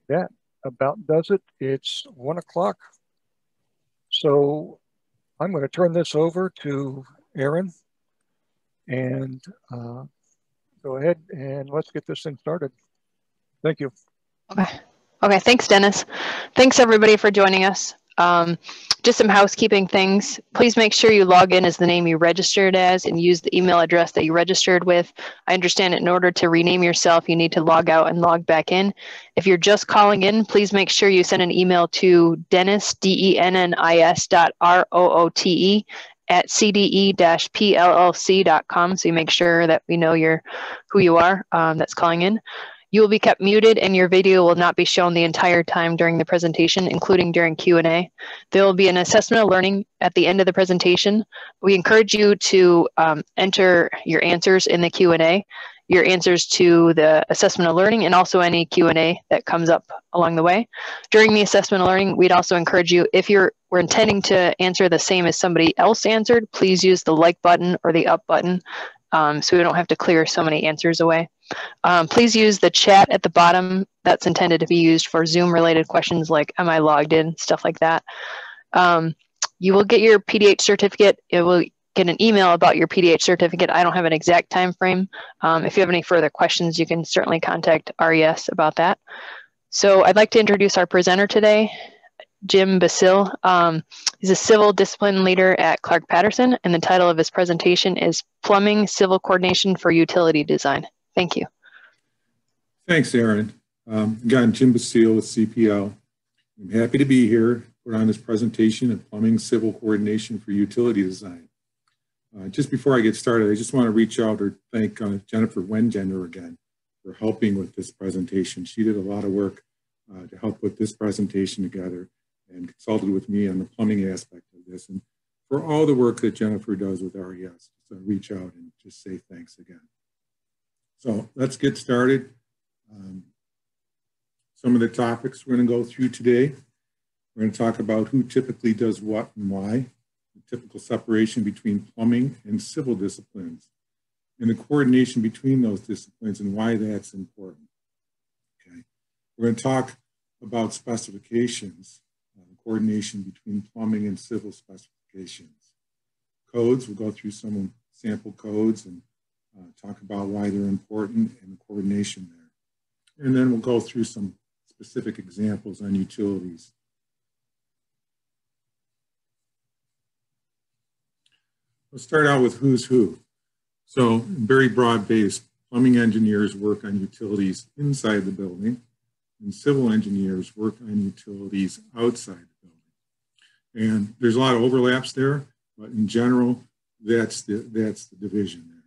That about does it. It's 1 o'clock. So I'm going to turn this over to Aaron and go ahead and let's get this thing started. Thank you. Okay. Okay, thanks, Dennis. Thanks, everybody, for joining us. Just some housekeeping things. Please make sure you log in as the name you registered as and use the email address that you registered with. I understand in order to rename yourself, you need to log out and log back in. If you're just calling in, please make sure you send an email to Dennis, dennis.roote at cde-pllc.com, so you make sure that we know who you are that's calling in. You will be kept muted and your video will not be shown the entire time during the presentation, including during Q&A. There will be an assessment of learning at the end of the presentation. We encourage you to enter your answers in the Q&A, your answers to the assessment of learning, and also any Q&A that comes up along the way. During the assessment of learning, we'd also encourage you, if we're intending to answer the same as somebody else answered, please use the like button or the up button so we don't have to clear so many answers away. Please use the chat at the bottom. That's intended to be used for Zoom-related questions like, am I logged in, stuff like that. You will get your PDH certificate. It will get an email about your PDH certificate. I don't have an exact time frame. If you have any further questions, you can certainly contact RES about that. So I'd like to introduce our presenter today, Jim Basile. He's a civil discipline leader at Clark-Patterson, and the title of his presentation is Plumbing Civil Coordination for Utility Design. Thank you. Thanks, Aaron. Again, Jim Basile with CPL. I'm happy to be here to put on this presentation of Plumbing Civil Coordination for Utility Design. Just before I get started, I just want to reach out or thank Jennifer Wengender again for helping with this presentation. She did a lot of work to help put this presentation together and consulted with me on the plumbing aspect of this, and for all the work that Jennifer does with RES. So reach out and just say thanks again. So let's get started. Some of the topics we're going to go through today. We're going to talk about who typically does what and why, the typical separation between plumbing and civil disciplines, and the coordination between those disciplines and why that's important. Okay. We're going to talk about specifications, coordination between plumbing and civil specifications. Codes, we'll go through some sample codes and talk about why they're important and the coordination there. And then we'll go through some specific examples on utilities. We'll start out with who's who. So very broad-based, plumbing engineers work on utilities inside the building, and civil engineers work on utilities outside the building. And there's a lot of overlaps there, but in general, that's the division there.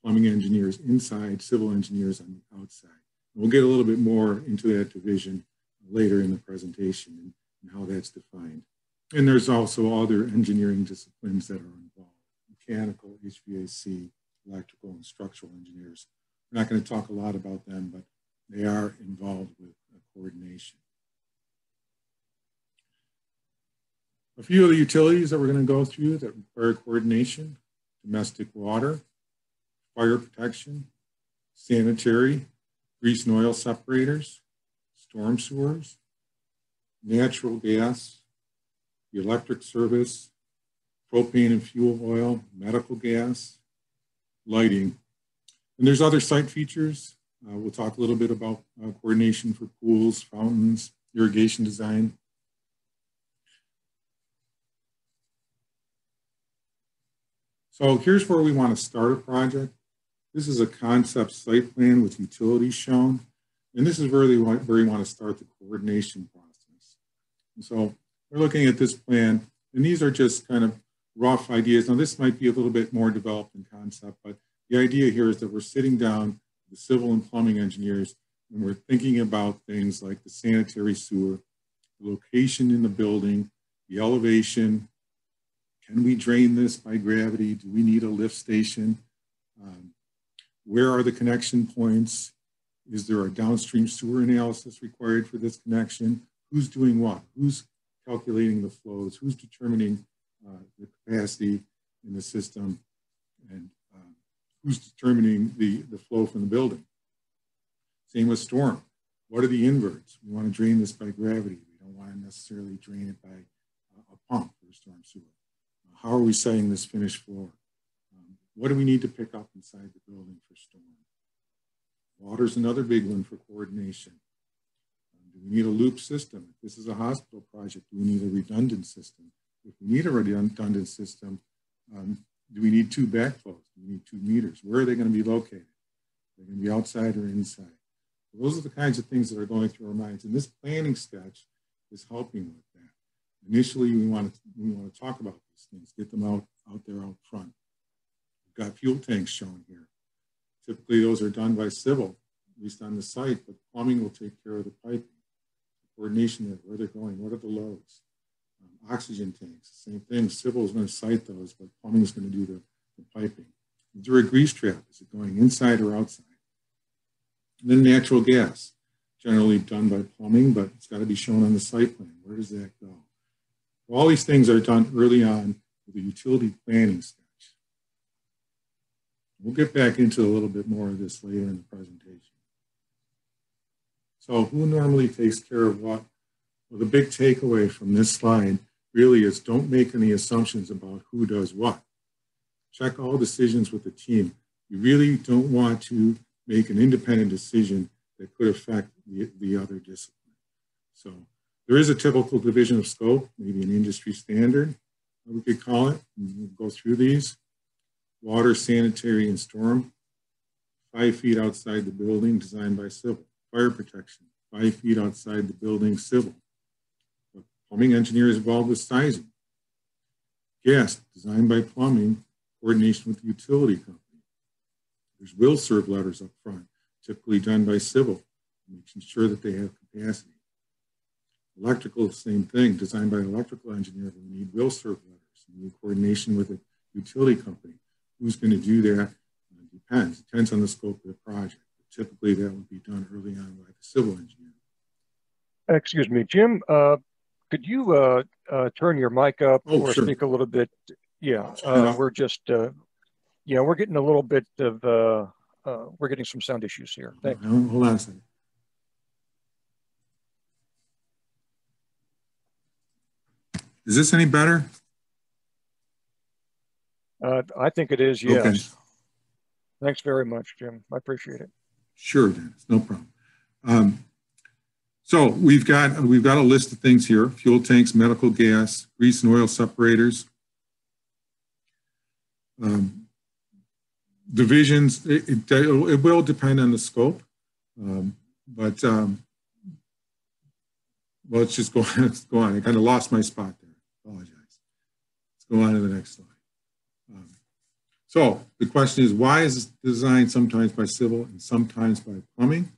Plumbing engineers inside, civil engineers on the outside. And we'll get a little bit more into that division later in the presentation and how that's defined. And there's also other engineering disciplines that are involved: mechanical, HVAC, electrical, and structural engineers. We're not going to talk a lot about them, but they are involved with coordination. A few of the utilities that we're going to go through that require coordination: domestic water, fire protection, sanitary, grease and oil separators, storm sewers, natural gas, the electric service, propane and fuel oil, medical gas, lighting. And there's other site features. We'll talk a little bit about coordination for pools, fountains, irrigation design. So here's where we want to start a project. This is a concept site plan with utilities shown. And this is where you want to start the coordination process. And so we're looking at this plan, and these are just kind of rough ideas. Now this might be a little bit more developed in concept, but the idea here is that we're sitting down, the civil and plumbing engineers, and we're thinking about things like the sanitary sewer, the location in the building, the elevation. Can we drain this by gravity? Do we need a lift station? Where are the connection points? Is there a downstream sewer analysis required for this connection? Who's doing what? Who's calculating the flows? Who's determining the capacity in the system? And who's determining the flow from the building? Same with storm. What are the inverts? We want to drain this by gravity. We don't want to necessarily drain it by a pump or a storm sewer. How are we setting this finished floor? What do we need to pick up inside the building for storm? Water's another big one for coordination. Do we need a loop system? If this is a hospital project, do we need a redundant system? If we need a redundant system, do we need 2 backflows? Do we need 2 meters? Where are they going to be located? Are they going to be outside or inside? So those are the kinds of things that are going through our minds. And this planning sketch is helping with that. Initially, we want to talk about these things, get them out there out front. We've got fuel tanks shown here. Typically, those are done by civil, at least on the site, but plumbing will take care of the piping. Coordination of where they're going, what are the loads? Oxygen tanks, same thing. Civil is going to site those, but plumbing is going to do the piping. Is there a grease trap? Is it going inside or outside? And then natural gas, generally done by plumbing, but it's got to be shown on the site plan. Where does that go? All these things are done early on with the utility planning sketch. We'll get back into a little bit more of this later in the presentation. So who normally takes care of what? Well, the big takeaway from this slide really is don't make any assumptions about who does what. Check all decisions with the team. You really don't want to make an independent decision that could affect the other discipline. So there is a typical division of scope, maybe an industry standard, we could call it. We'll go through these. Water, sanitary, and storm, 5 feet outside the building, designed by civil. Fire protection, 5 feet outside the building, civil. The plumbing engineer is involved with sizing. Gas, designed by plumbing, coordination with the utility company. There's will serve letters up front, typically done by civil, making sure that they have capacity. Electrical, same thing, designed by an electrical engineer, but we need will serve letters. We need coordination with the utility company. Who's going to do that? Depends on the scope of the project. But typically, that would be done early on by the civil engineer. Excuse me, Jim, could you turn your mic up or sure. speak a little bit? Yeah, we're just, we're getting a little bit of, we're getting some sound issues here. Thanks. Hold on a second. Is this any better? I think it is, yes. Okay. Thanks very much, Jim. I appreciate it. Sure, Dennis, no problem. So we've got a list of things here: fuel tanks, medical gas, grease and oil separators. Divisions, it will depend on the scope, but well, let's just go on. Let's go on. I kind of lost my spot there. Apologize. Let's go on to the next slide. So the question is, why is this designed sometimes by civil and sometimes by plumbing?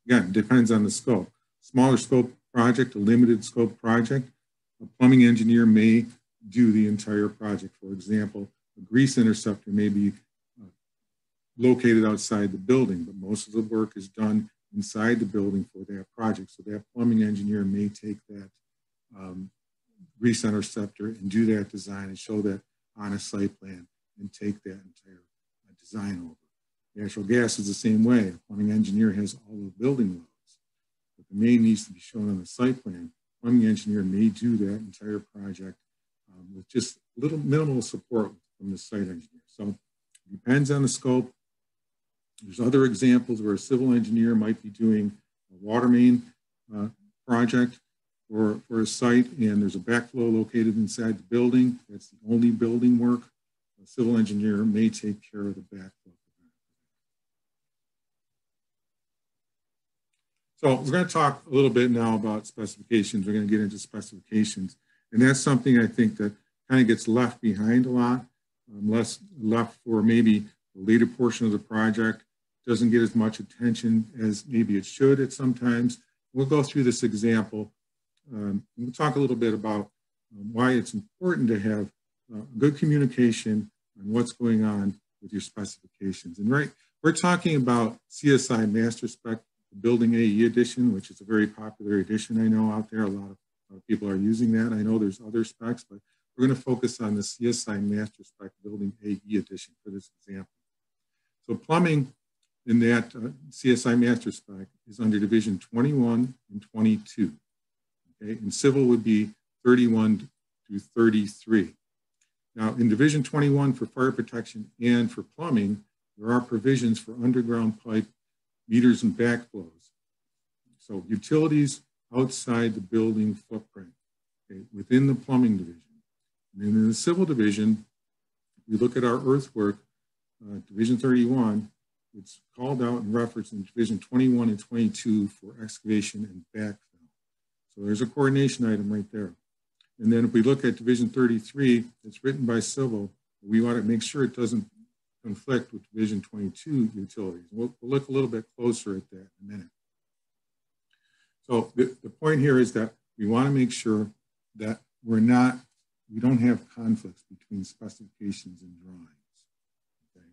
Again, it depends on the scope. Smaller scope project, a limited scope project, a plumbing engineer may do the entire project. For example, a grease interceptor may be located outside the building, but most of the work is done inside the building for that project. So that plumbing engineer may take that grease interceptor and do that design and show that on a site plan and take that entire design over. Natural gas is the same way. A plumbing engineer has all the building loads, but the main needs to be shown on the site plan. Plumbing engineer may do that entire project with just little minimal support from the site engineer. So it depends on the scope. There's other examples where a civil engineer might be doing a water main project for a site, and there's a backflow located inside the building. That's the only building work. A civil engineer may take care of the backflow. So we're going to talk a little bit now about specifications. We're going to get into specifications. And that's something I think that kind of gets left behind a lot, less left for maybe the later portion of the project. Doesn't get as much attention as maybe it should at sometimes. We'll go through this example. We'll talk a little bit about why it's important to have good communication on what's going on with your specifications. And we're talking about CSI Master Spec Building AE edition, which is a very popular edition I know out there. A lot of people are using that. I know there's other specs, but we're going to focus on the CSI Master Spec Building AE edition for this example. So plumbing in that CSI master spec is under division 21 and 22. Okay, and civil would be 31 through 33. Now, in division 21 for fire protection and for plumbing, there are provisions for underground pipe, meters, and backflows. So utilities outside the building footprint, okay, within the plumbing division. And then in the civil division, we look at our earthwork, division 31, it's called out and referenced in division 21 and 22 for excavation and backfill. So there's a coordination item right there. And then if we look at division 33, it's written by civil, we want to make sure it doesn't conflict with division 22 utilities. We'll look a little bit closer at that in a minute. So the point here is that we want to make sure that we don't have conflicts between specifications and drawings. Okay,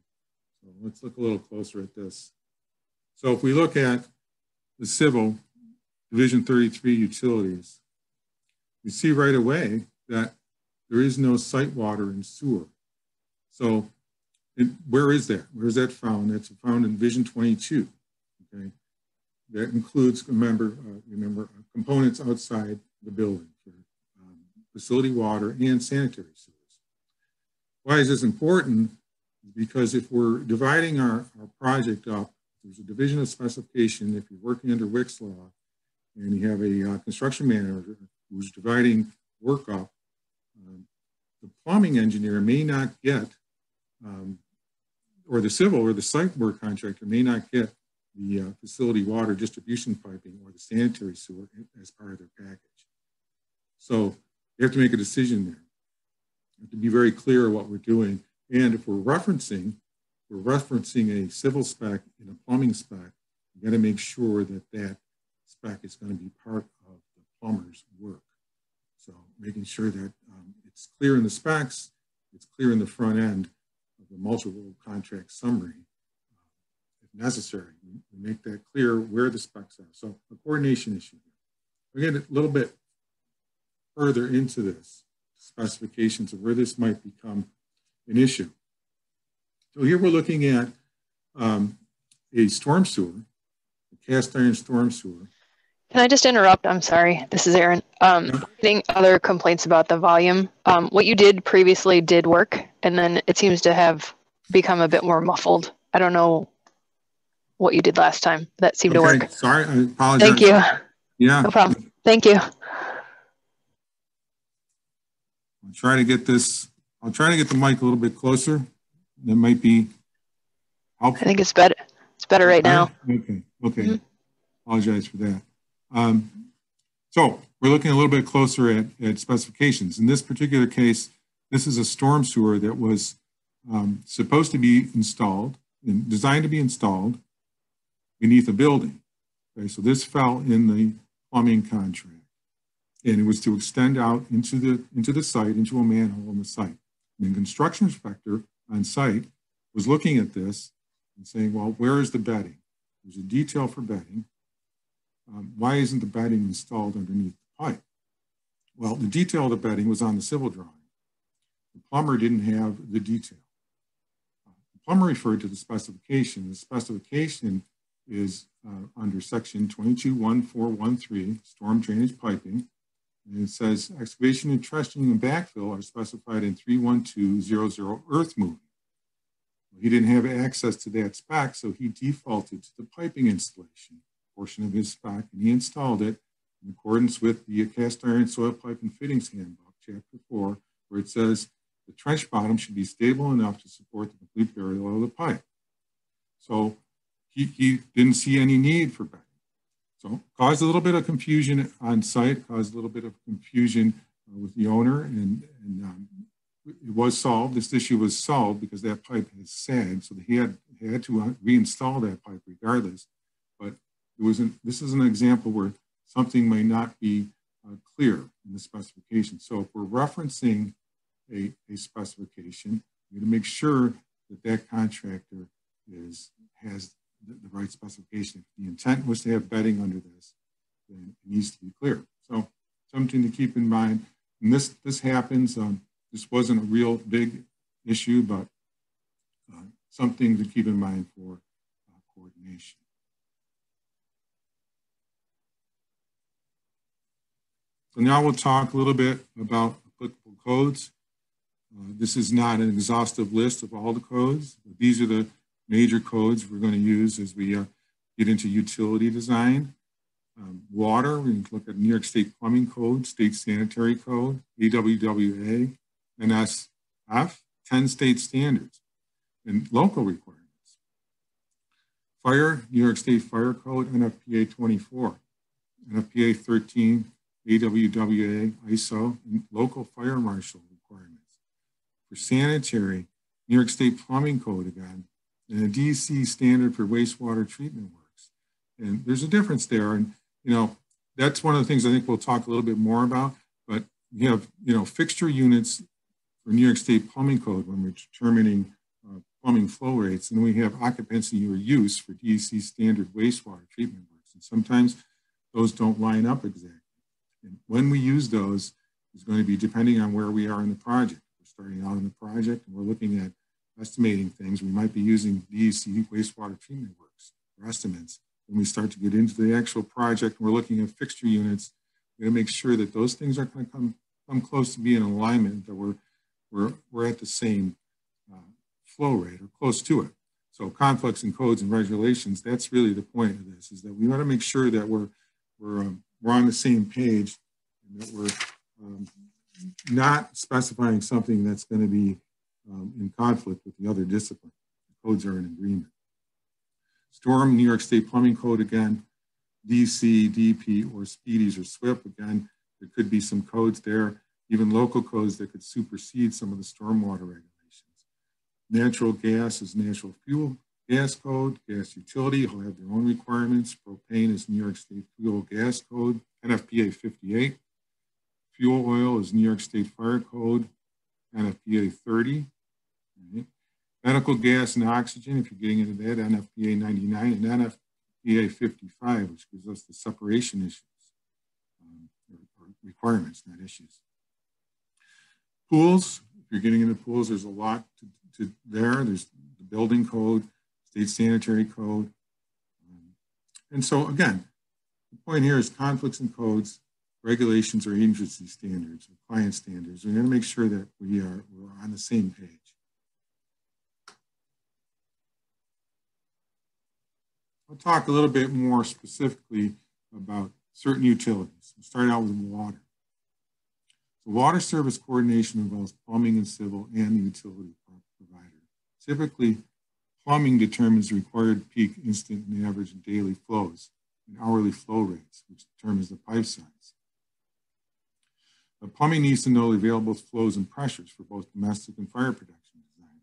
so let's look a little closer at this. So if we look at the civil division 33 utilities, we see right away that there is no site water and sewer. So where is that? Where is that found? That's found in division 22. Okay, that includes, remember components outside the building for facility water and sanitary sewers. Why is this important? Because if we're dividing our project up, there's a division of specification. If you're working under Wick's law and you have a construction manager who's dividing work up, the plumbing engineer may not get, or the civil or the site work contractor may not get the facility water distribution piping or the sanitary sewer as part of their package. So you have to make a decision there. You have to be very clear what we're doing. And if we're referencing a civil spec and a plumbing spec, you got to make sure that that spec is going to be part of the plumber's work. So making sure that it's clear in the specs, it's clear in the front end of the multiple contract summary. If necessary, we make that clear where the specs are. So a coordination issue. We get a little bit further into this, specifications of where this might become an issue. So here we're looking at a storm sewer, a cast iron storm sewer. Can I just interrupt? I'm sorry. This is Erin. Getting other complaints about the volume. What you did previously did work, and then it seems to have become a bit more muffled. I don't know what you did last time. That seemed to work. Sorry, I apologize. Thank you. Yeah. No problem. Thank you. I'll try to get the mic a little bit closer. That might be helpful. I think it's better. It's better right now. Okay. Okay. Apologize for that. So we're looking a little bit closer at specifications. In this particular case, this is a storm sewer that was supposed to be installed and designed to be installed beneath a building. Okay, so this fell in the plumbing contract, and it was to extend out into the site, into a manhole in the site. And the construction inspector on site was looking at this and saying, well, where is the bedding? There's a detail for bedding. Why isn't the bedding installed underneath the pipe? Well, the detail of the bedding was on the civil drawing. The plumber didn't have the detail. The plumber referred to the specification. The specification is under section 221413, storm drainage piping. And it says excavation and trenching and backfill are specified in 31200 earth moving. He didn't have access to that spec, so he defaulted to the piping installation portion of his spec, and he installed it in accordance with the cast iron soil pipe and fittings handbook, chapter 4, where it says the trench bottom should be stable enough to support the complete burial of the pipe. So he didn't see any need for bedding. So caused a little bit of confusion on site, caused a little bit of confusion with the owner, and it was solved. This issue was solved because that pipe has sagged, so he had to reinstall that pipe regardless. But this is an example where something may not be clear in the specification. So if we're referencing a specification, we need to make sure that that contractor has the right specification. If the intent was to have bedding under this, then it needs to be clear. So something to keep in mind. And this happens. This wasn't a real big issue, but something to keep in mind for coordination. So now we'll talk a little bit about applicable codes. This is not an exhaustive list of all the codes, but these are the major codes we're going to use as we get into utility design. Water, we can look at New York State Plumbing Code, State Sanitary Code, AWWA, NSF, 10 state standards, and local requirements. Fire, New York State Fire Code, NFPA 24, NFPA 13, AWWA, ISO, and local fire marshal requirements. For sanitary, New York State Plumbing Code again, and a DC standard for wastewater treatment works. And there's a difference there. And, that's one of the things I think we'll talk a little bit more about. But you have, fixture units for New York State Plumbing Code when we're determining plumbing flow rates. And then we have occupancy or use for DC standard wastewater treatment works. And sometimes those don't line up exactly. And when we use those is going to be depending on where we are in the project. We're starting out in the project and we're looking at estimating things. We might be using DEC wastewater treatment works for estimates. When we start to get into the actual project, we're looking at fixture units. We're going to make sure that those things are going to come close to being in alignment, that we're at the same flow rate or close to it. So conflicts in codes and regulations, that's really the point of this, is that we want to make sure that we're on the same page and that we're not specifying something that's going to be in conflict with the other discipline. The codes are in agreement. Storm, New York State Plumbing Code again, DC, DP, or SPEDIES or SWIP again. There could be some codes there, even local codes that could supersede some of the stormwater regulations. Natural gas is Natural Fuel Gas Code. Gas utility will have their own requirements. Propane is New York State Fuel Gas Code, NFPA 58. Fuel oil is New York State Fire Code, NFPA 30. Right. Medical gas and oxygen, if you're getting into that, NFPA 99 and NFPA 55, which gives us the separation issues, or requirements, not issues. Pools, if you're getting into pools, there's a lot to there. There's the building code, state sanitary code. And so again, the point here is conflicts in codes, regulations, or agency standards, or client standards. We're going to make sure that we're on the same page. I'll talk a little bit more specifically about certain utilities. We'll start out with water. So water service coordination involves plumbing and civil and the utility provider. Typically, plumbing determines required peak, instant, and average and daily flows and hourly flow rates, which determines the pipe size. The plumbing needs to know the available flows and pressures for both domestic and fire protection design.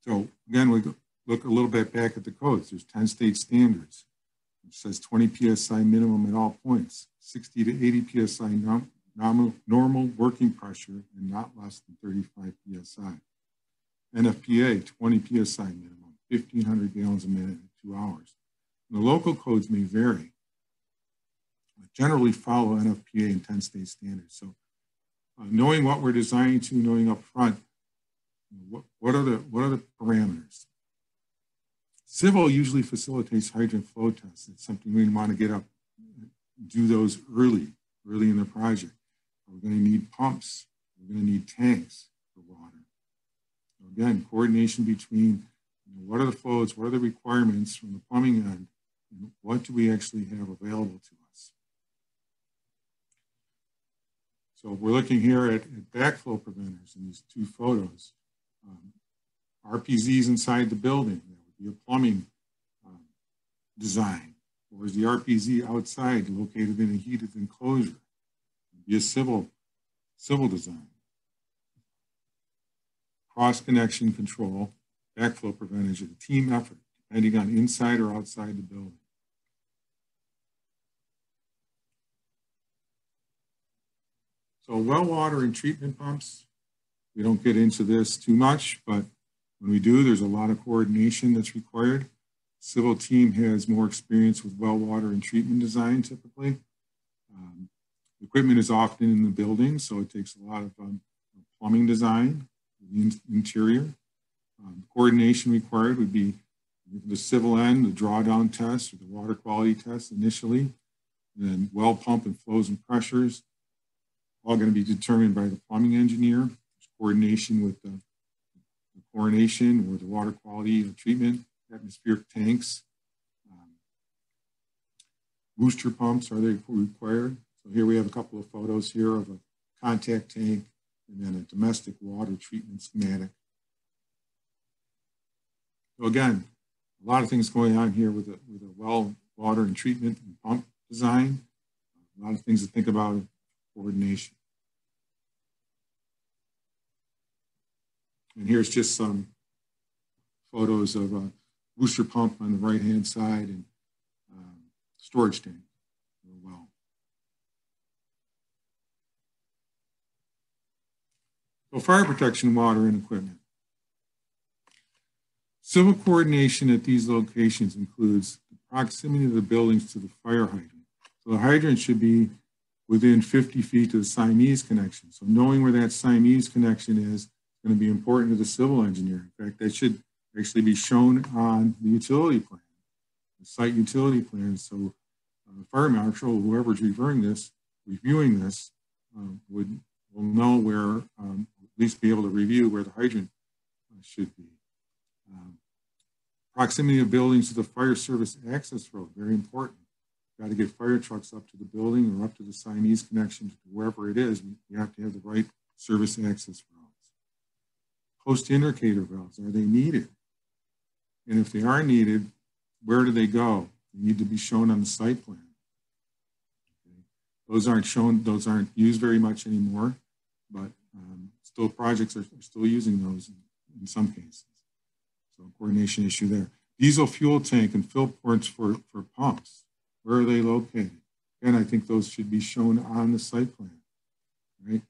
So again, we look a little bit back at the codes. There's 10 state standards, which says 20 PSI minimum at all points, 60 to 80 PSI normal working pressure, and not less than 35 PSI. NFPA, 20 PSI minimum, 1,500 gallons a minute in 2 hours. And the local codes may vary, but generally follow NFPA and 10 state standards. So knowing what we're designing to, knowing up front, what are the parameters? Civil usually facilitates hydrant flow tests. It's something we want to get up, do those early in the project. We're going to need pumps. We're going to need tanks for water. So again, coordination between what are the flows, what are the requirements from the plumbing end, and what do we actually have available to us. So we're looking here at backflow preventers in these two photos. RPZs inside the building. That would be a plumbing design. Or is the RPZ outside located in a heated enclosure? It would be a civil design. Cross-connection control, backflow preventers are a team effort, depending on inside or outside the building. So well water and treatment pumps, we don't get into this too much, but when we do, there's a lot of coordination that's required. Civil team has more experience with well water and treatment design typically. Equipment is often in the building, so it takes a lot of plumbing design, the interior. Coordination required would be The civil end, the drawdown test, or the water quality test initially, and then well pump and flows and pressures, all going to be determined by the plumbing engineer. There's coordination with the chlorination or the water quality treatment, atmospheric tanks. Booster pumps, are they required? So here we have a couple of photos here of a contact tank and then a domestic water treatment schematic. So again, a lot of things going on here with a well water and treatment and pump design. A lot of things to think about in coordination. And here's just some photos of a booster pump on the right-hand side and storage tank. Well. So fire protection, water, and equipment. Civil coordination at these locations includes the proximity of the buildings to the fire hydrant. So the hydrant should be within 50 feet to the Siamese connection. So knowing where that Siamese connection is going to be important to the civil engineer. In fact, that should actually be shown on the utility plan, the site utility plan. So the fire marshal, whoever's reviewing this, will know where, at least be able to review where the hydrant should be. Proximity of buildings to the fire service access road, very important. Got to get fire trucks up to the building or up to the Siamese connection to wherever it is. We have to have the right service access routes. Post indicator valves, are they needed? And if they are needed, where do they go? They need to be shown on the site plan. Okay. Those aren't shown, those aren't used very much anymore, but still projects are still using those in some cases. So coordination issue there. Diesel fuel tank and fill ports for pumps. Where are they located? And I think those should be shown on the site plan, right?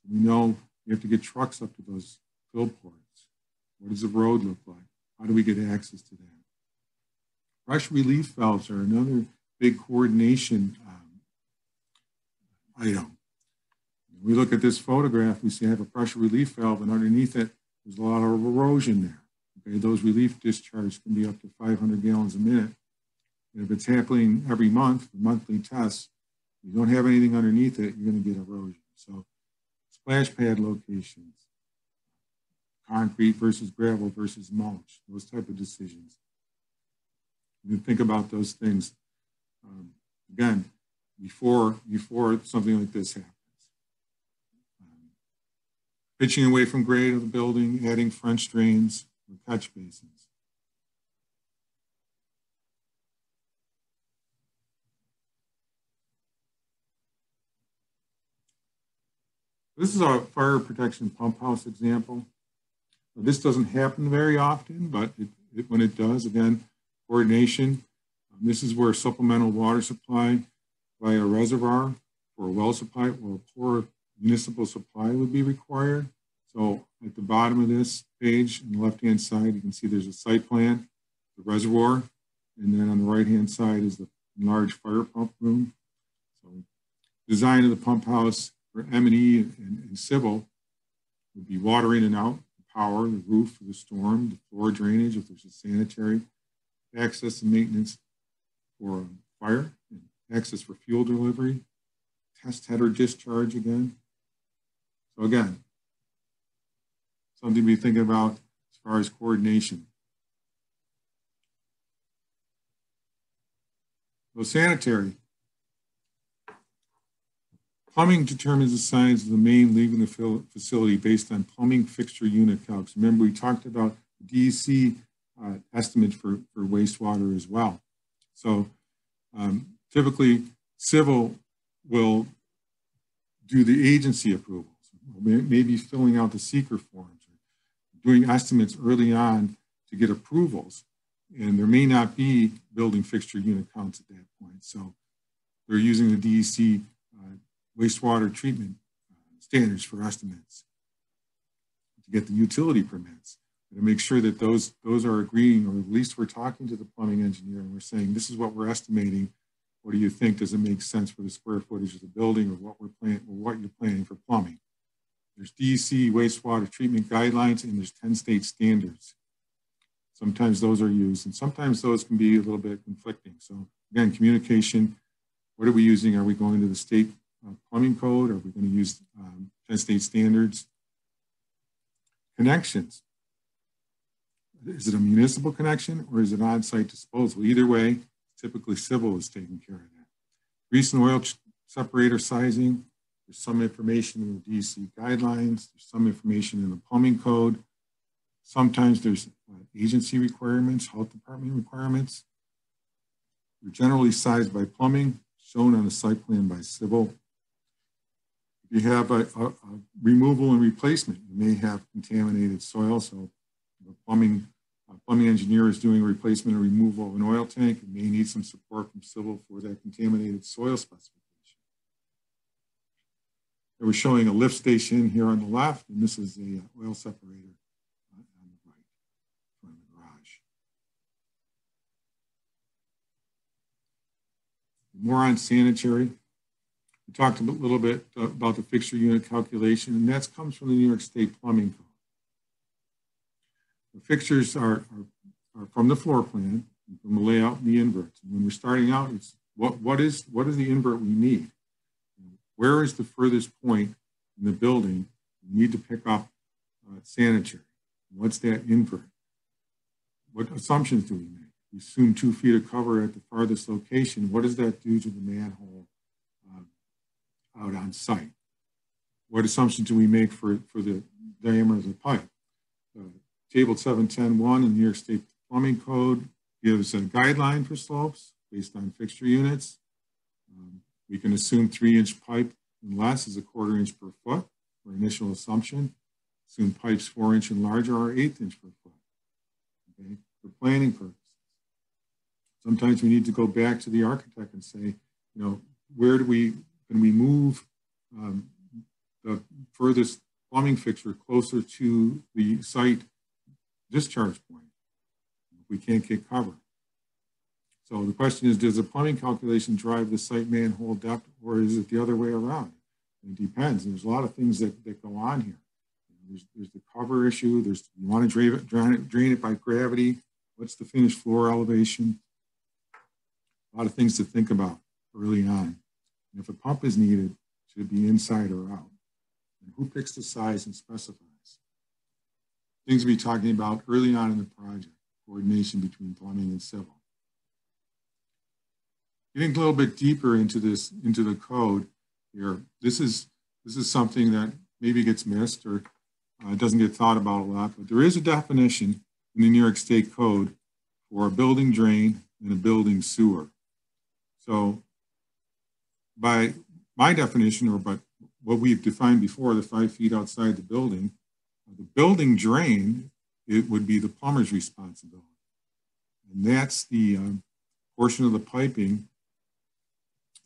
So we know we have to get trucks up to those fill ports. What does the road look like? How do we get access to that? Pressure relief valves are another big coordination item. When we look at this photograph, we see I have a pressure relief valve, and underneath it, there's a lot of erosion there. Okay, those relief discharges can be up to 500 gallons a minute. And if it's happening every month, the monthly tests, you don't have anything underneath it, you're going to get erosion. So splash pad locations, concrete versus gravel versus mulch, those type of decisions. You can think about those things, again, before something like this happens. Pitching away from grade of the building, adding French drains or catch basins. This is a fire protection pump house example. This doesn't happen very often, but when it does, again, coordination. This is where supplemental water supply via a reservoir or a well supply or a poor municipal supply would be required. So at the bottom of this page, on the left-hand side, you can see there's a site plan, the reservoir, and then on the right-hand side is the large fire pump room. So design of the pump house for M&E and civil would be water in and out, the power, the roof for the storm, the floor drainage if there's a sanitary, access and maintenance for fire, and access for fuel delivery, test header discharge again. So again, something to be thinking about as far as coordination. So sanitary. Plumbing determines the size of the main leaving the facility based on plumbing fixture unit calcs. Remember, we talked about DEC estimates for wastewater as well. So typically, civil will do the agency approvals, maybe filling out the seeker forms, or doing estimates early on to get approvals. And there may not be building fixture unit counts at that point. So they're using the DEC wastewater treatment standards for estimates to get the utility permits, and to make sure that those are agreeing, or at least we're talking to the plumbing engineer and we're saying, this is what we're estimating. What do you think? Does it make sense for the square footage of the building, or what you're planning for plumbing? There's DEC wastewater treatment guidelines, and there's 10 state standards. Sometimes those are used, and sometimes those can be a little bit conflicting. So again, communication, what are we using? Are we going to the state plumbing code? Are we going to use 10 state standards? Connections. Is it a municipal connection or is it on-site disposal? Either way, typically civil is taking care of that. Grease and oil separator sizing. There's some information in the DEC guidelines. There's some information in the plumbing code. Sometimes there's agency requirements, health department requirements. They're generally sized by plumbing, shown on the site plan by civil. If you have a removal and replacement, you may have contaminated soil. So the plumbing engineer is doing a replacement or removal of an oil tank and may need some support from civil for that contaminated soil specification. We're showing a lift station here on the left, and this is the oil separator on the right from the garage. More on sanitary. We talked a little bit about the fixture unit calculation, and that comes from the New York State Plumbing Code. The fixtures are from the floor plan, from the layout and the inverts. And when we're starting out, it's what is the invert we need? Where is the furthest point in the building we need to pick up sanitary? What's that invert? What assumptions do we make? We assume 2 feet of cover at the farthest location. What does that do to the manhole out on site? What assumptions do we make for the diameter of the pipe? Table 710.1 in the New York State Plumbing Code gives a guideline for slopes based on fixture units. We can assume 3-inch pipe and less is a 1/4 inch per foot for initial assumption. Assume pipes 4-inch and larger are 1/8 inch per foot, okay, for planning purposes. Sometimes we need to go back to the architect and say, where can we move the furthest plumbing fixture closer to the site discharge point if we can't get cover. So the question is, does the plumbing calculation drive the site manhole depth, or is it the other way around? It depends. There's a lot of things that go on here. There's the cover issue. You want to drain it by gravity. What's the finished floor elevation? A lot of things to think about early on. And if a pump is needed, should it be inside or out? And who picks the size and specifies? Things to be talking about early on in the project, coordination between plumbing and civil. Getting a little bit deeper into the code here, this is something that maybe gets missed or doesn't get thought about a lot, but there is a definition in the New York State Code for a building drain and a building sewer. So by my definition, or by what we've defined before, the 5 feet outside the building drain, it would be the plumber's responsibility. And that's the portion of the piping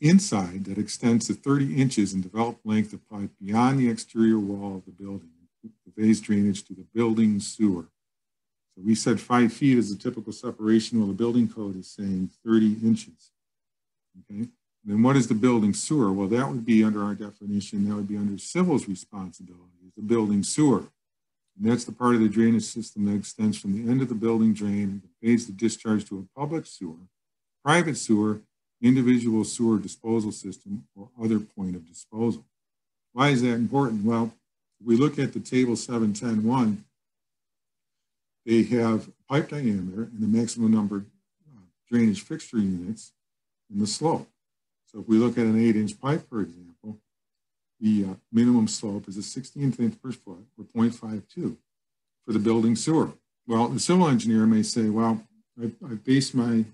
inside that extends to 30 inches in developed length of pipe beyond the exterior wall of the building, conveys drainage to the building sewer. So we said 5 feet is the typical separation, while the building code is saying 30 inches. Okay. And then what is the building sewer? Well, that would be under our definition, that would be under civil's responsibility, is the building sewer. And that's the part of the drainage system that extends from the end of the building drain and conveys the discharge to a public sewer, private sewer, individual sewer disposal system, or other point of disposal. Why is that important? Well, if we look at the table 710.1, they have pipe diameter and the maximum number of drainage fixture units and the slope. So if we look at an 8-inch pipe, for example, the minimum slope is a 16th inch per foot, or 0.52 for the building sewer. Well, the civil engineer may say, well, I base my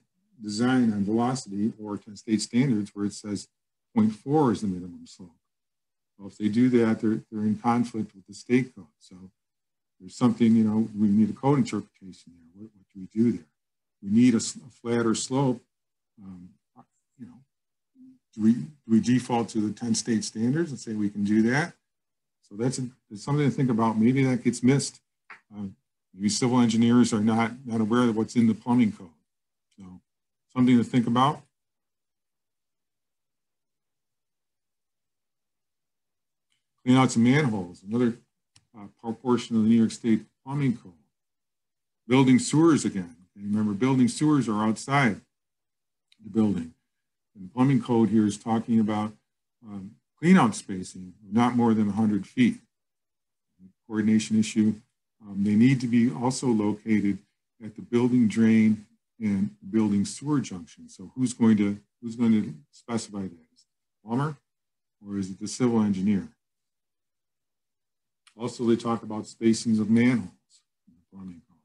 design on velocity or 10 state standards where it says 0.4 is the minimum slope. Well, if they do that, they're in conflict with the state code. So there's something, we need a code interpretation there. What do we do there? We need a flatter slope. Do we default to the 10 state standards and say we can do that? So that's something to think about. Maybe that gets missed. Maybe civil engineers are not aware of what's in the plumbing code. So something to think about. Clean out some manholes, another portion of the New York State Plumbing Code. Building sewers again. Remember, building sewers are outside the building. And the plumbing code here is talking about clean out spacing, not more than 100 feet. Coordination issue. They need to be also located at the building drain and building sewer junction. So who's going to specify that? Is it the plumber or is it the civil engineer? Also, they talk about spacings of manholes in the plumbing code.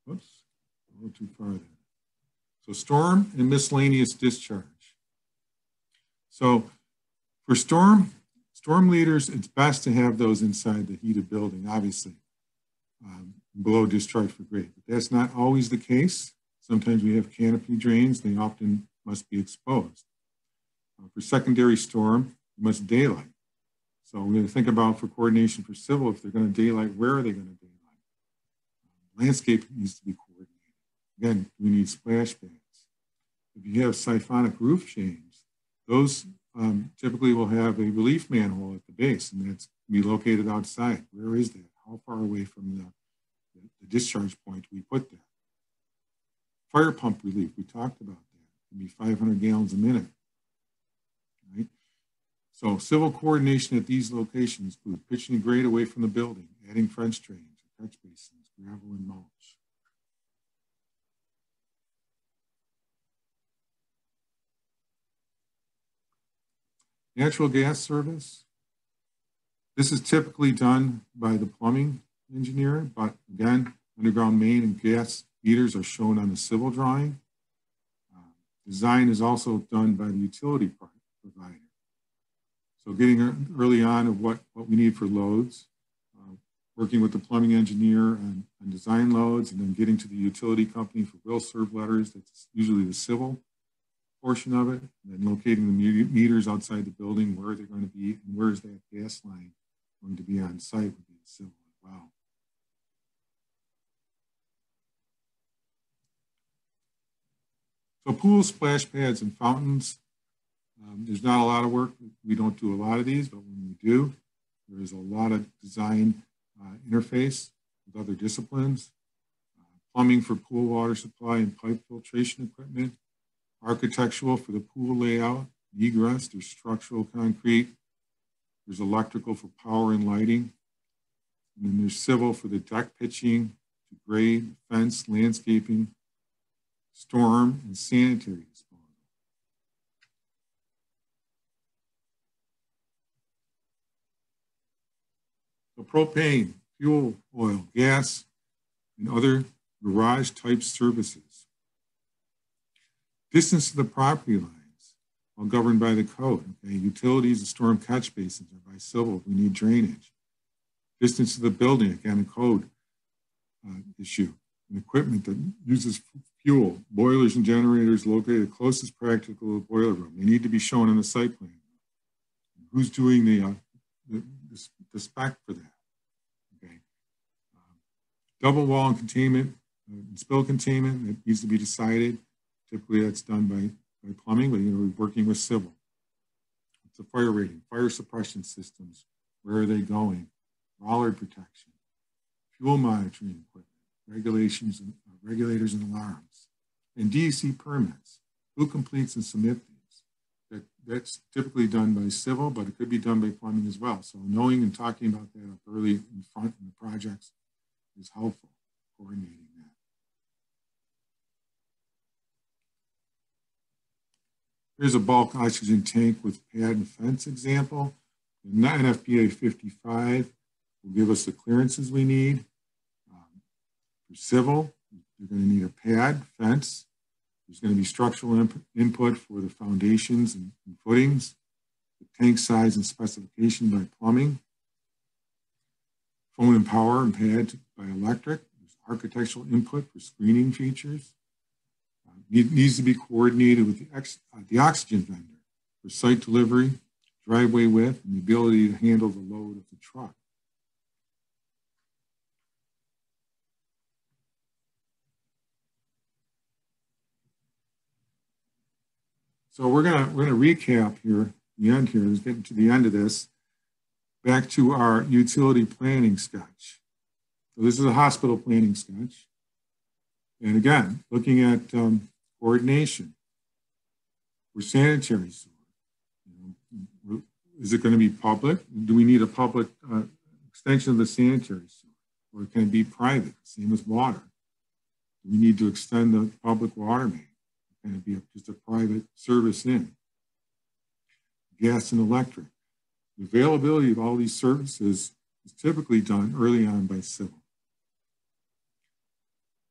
Whoops, a little too far there. So storm and miscellaneous discharge. So for storm leaders, it's best to have those inside the heated building, obviously, below discharge for grade. But that's not always the case. Sometimes we have canopy drains. They often must be exposed. For secondary storm, you must daylight. So we're going to think about for coordination for civil, if they're going to daylight, where are they going to daylight? Landscape needs to be coordinated. Again, we need splash pads. If you have siphonic roof change, those typically will have a relief manhole at the base, and that's be located outside. Where is that? How far away from the discharge point do we put that? Fire pump relief, we talked about that. It can be 500 gallons a minute. Right? So civil coordination at these locations include pitching a grade away from the building, adding French drains, catch basins, gravel, and mulch. Natural gas service. This is typically done by the plumbing engineer, but again, underground main and gas meters are shown on the civil drawing. Design is also done by the utility provider. So getting early on of what we need for loads, working with the plumbing engineer on design loads, and then getting to the utility company for will serve letters. That's usually the civil portion of it, and then locating the meters outside the building, where they're going to be, and where is that gas line going to be on site would be the civil as well. So pools, splash pads, and fountains. There's not a lot of work. We don't do a lot of these, but when we do, there is a lot of design interface with other disciplines. Plumbing for pool water supply and pipe filtration equipment. Architectural for the pool layout, egress, there's structural concrete. There's electrical for power and lighting. And then there's civil for the deck pitching, to grade, fence, landscaping, storm, and sanitary disposal. So propane, fuel, oil, gas, and other garage type services. Distance to the property lines, all governed by the code. Okay? Utilities and storm catch basins are by civil. We need drainage. Distance to the building, again, a code issue. And equipment that uses fuel, boilers and generators located closest practical to the boiler room. They need to be shown in the site plan. Who's doing the spec for that? Okay. Double wall and containment, spill containment, it needs to be decided. Typically that's done by plumbing, but we're working with civil. It's a fire rating, fire suppression systems, where are they going? Bollard protection, fuel monitoring equipment, regulations, and regulators and alarms, and DEC permits. Who completes and submit these? That's typically done by civil, but it could be done by plumbing as well. So knowing and talking about that up early in front in the projects is helpful, coordinating that. Here's a bulk oxygen tank with pad and fence example. The NFPA 55 will give us the clearances we need. For civil, you're going to need a pad, fence. There's going to be structural input for the foundations and footings, the tank size and specification by plumbing, phone and power and pad by electric. There's architectural input for screening features. It needs to be coordinated with the oxygen vendor for site delivery, driveway width, and the ability to handle the load of the truck. So we're gonna recap here. The end here is getting to the end of this. back to our utility planning sketch. So this is a hospital planning sketch. And again, looking at coordination for sanitary sewer. Is it going to be public? Do we need a public extension of the sanitary sewer? Or can it be private? Same as water. Do we need to extend the public water main? Can it be just a private service in? Gas and electric. The availability of all these services is typically done early on by civil.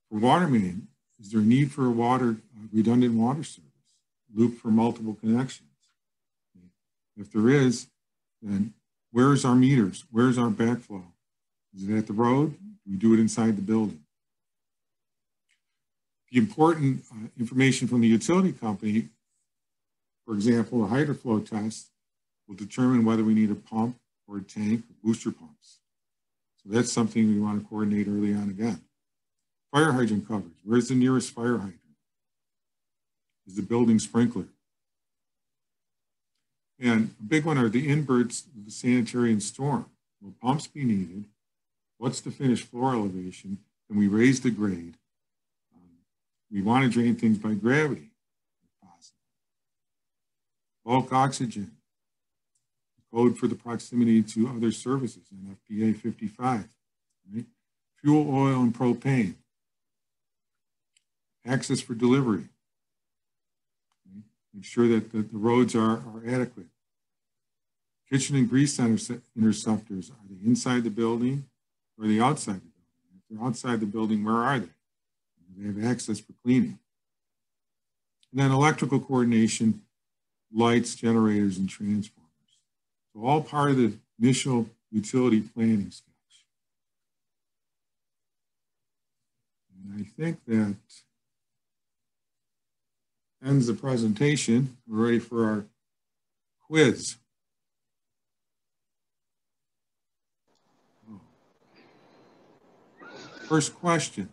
For water main, is there a need for a redundant water service, loop for multiple connections? If there is, then where's our meters? Where's our backflow? Is it at the road? Do we do it inside the building? The important information from the utility company, for example, a hydroflow test will determine whether we need a pump or a tank or booster pumps. So that's something we want to coordinate early on again. Fire hydrant coverage. Where's the nearest fire hydrant? Is the building sprinkler? And a big one are the inverts of the sanitary and storm. Will pumps be needed? What's the finished floor elevation? Can we raise the grade? We want to drain things by gravity, if possible. Bulk oxygen. Code for the proximity to other services, NFPA 55. Right? Fuel, oil, and propane. Access for delivery. Okay? Make sure that the roads are adequate. Kitchen and grease interceptors, are they inside the building or are they outside the building? If they're outside the building, where are they? Do they have access for cleaning? And then electrical coordination, lights, generators, and transformers. So all part of the initial utility planning sketch. And I think that ends the presentation. We're ready for our quiz. First question,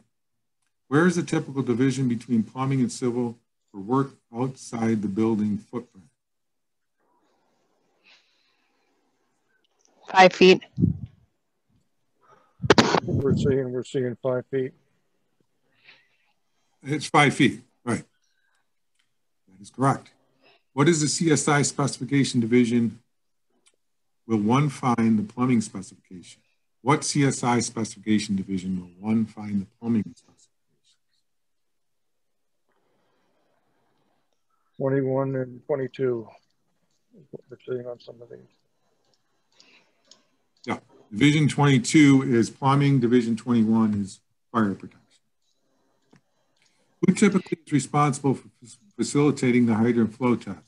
where is the typical division between plumbing and civil for work outside the building footprint? 5 feet. We're seeing 5 feet. It's 5 feet, right. That is correct. What is the CSI specification division? Will one find the plumbing specification? What CSI specification division will one find the plumbing specifications? 21 and 22 is what we're seeing on some of these. Yeah, Division 22 is plumbing, Division 21 is fire protection. Who typically is responsible for facilitating the hydrant flow tests?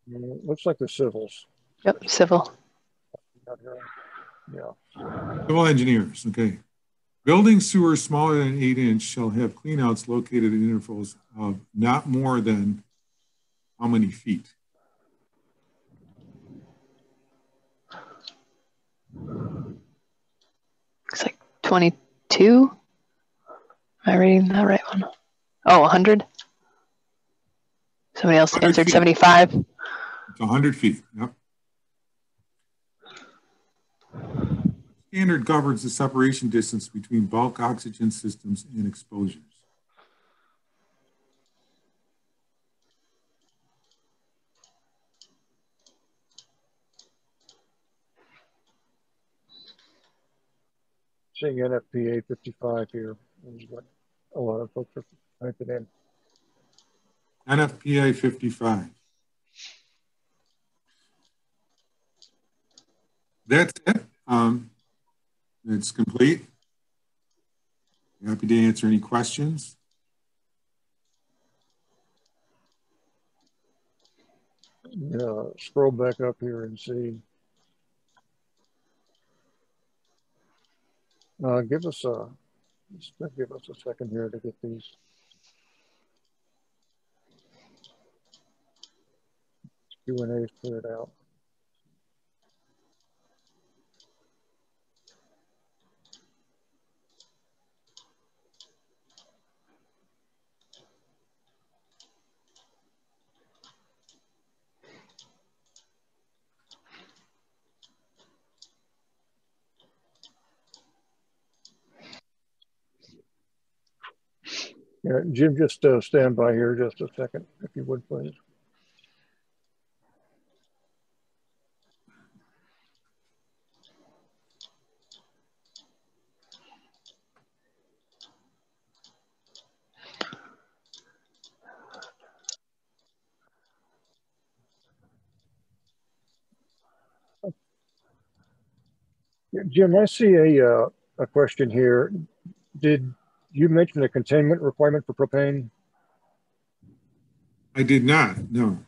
Looks like the civils. Yep, civil. Yeah. Civil engineers, okay. Building sewers smaller than 8 inch shall have cleanouts located at intervals of not more than how many feet? Looks like 22. Am I reading that right one? Oh, 100. Somebody else answered 75. It's 100 feet, yep. Standard governs the separation distance between bulk oxygen systems and exposures. Seeing NFPA 55 here is what a lot of folks are typing in. NFPA 55. That's it. It's complete. Happy to answer any questions. Scroll back up here and see. Give us a second here to get these. Q&A's cleared out. Yeah, Jim, just stand by here just a second, if you would, please. Jim, I see a question here. Did you mention a containment requirement for propane? I did not, no.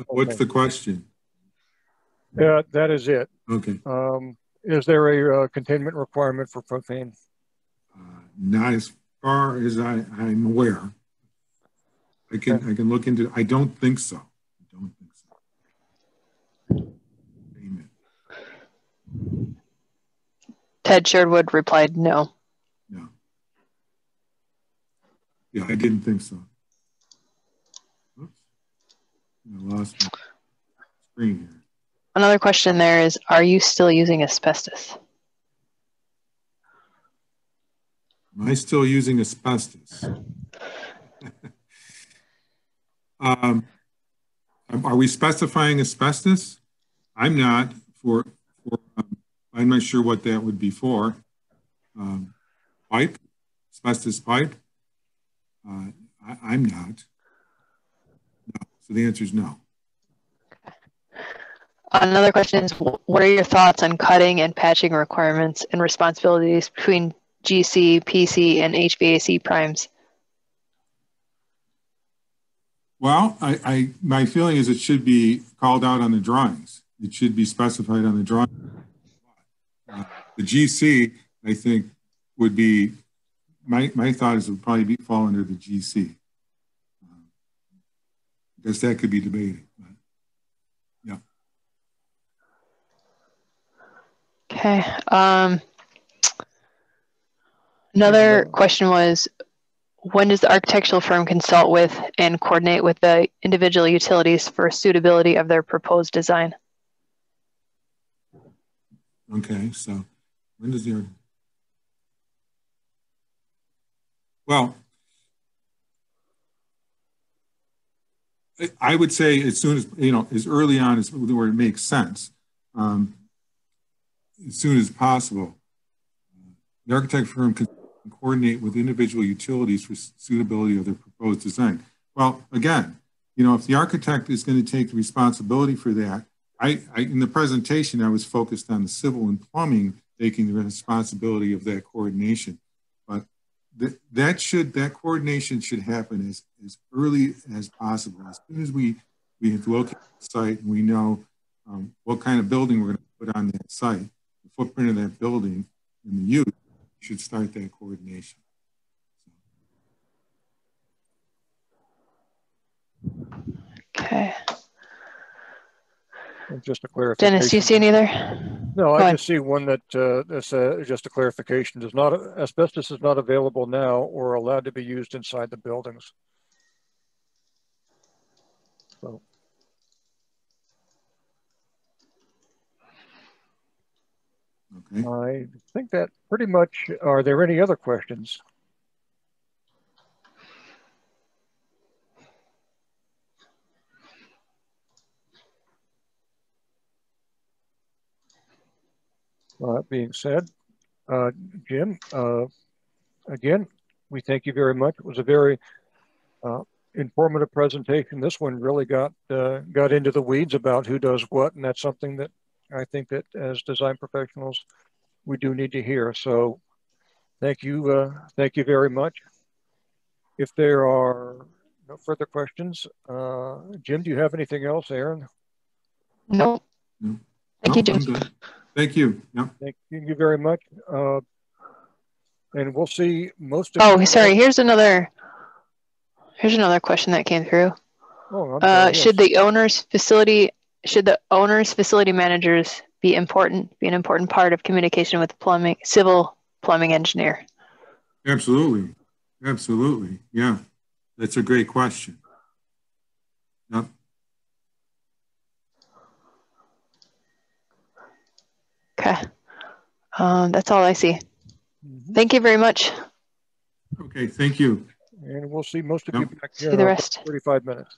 What's the question? Yeah, that is it. Okay. Is there a containment requirement for propane? Not as far as I'm aware. I can look into it. I don't think so. I don't think so. Amen. Ted Sherwood replied no. No. Yeah, I didn't think so. Oops. I lost my screen here. Another question there is, are you still using asbestos? Am I still using asbestos? Are we specifying asbestos? I'm not. I'm not sure what that would be for. Pipe, asbestos pipe. I'm not. No. So the answer is no. Another question is, what are your thoughts on cutting and patching requirements and responsibilities between GC, PC, and HVAC primes? Well, my feeling is it should be called out on the drawings. It should be specified on the drawing. The GC, I think, would be, my thought is it would probably fall under the GC. I guess that could be debated. But yeah. Okay. Another question was, when does the architectural firm consult with and coordinate with the individual utilities for suitability of their proposed design? Okay, so when does the... Well, I would say as soon as, as early on as where it makes sense, as soon as possible. The architect firm can coordinate with individual utilities for suitability of their proposed design. Well, again, if the architect is going to take the responsibility for that, in the presentation, I was focused on the civil and plumbing taking the responsibility of that coordination. But that coordination should happen as early as possible. As soon as we have located the site and we know what kind of building we're going to put on that site, the footprint of that building and the use, we should start that coordination. Okay. Just a clarification. Dennis, do you see any there? No, I just see one that just a clarification. Asbestos is not available now or allowed to be used inside the buildings. So. Okay. I think that pretty much, are there any other questions? That being said, Jim, again, we thank you very much. It was a very informative presentation. This one really got into the weeds about who does what, and that's something that I think that as design professionals, we do need to hear. So thank you very much. If there are no further questions, Jim, do you have anything else, Aaron? No. Thank you, Jim. Thank you. Yeah. Thank you very much. And we'll see most of. Oh, sorry. Here's another question that came through. Oh, I'm sorry, should yes. the owner's facility managers be an important part of communication with the civil plumbing engineer? Absolutely. Absolutely. Yeah. That's a great question. Yep. Okay. That's all I see. Thank you very much. Okay, thank you. And we'll see most of you back See here the in rest. 35 minutes.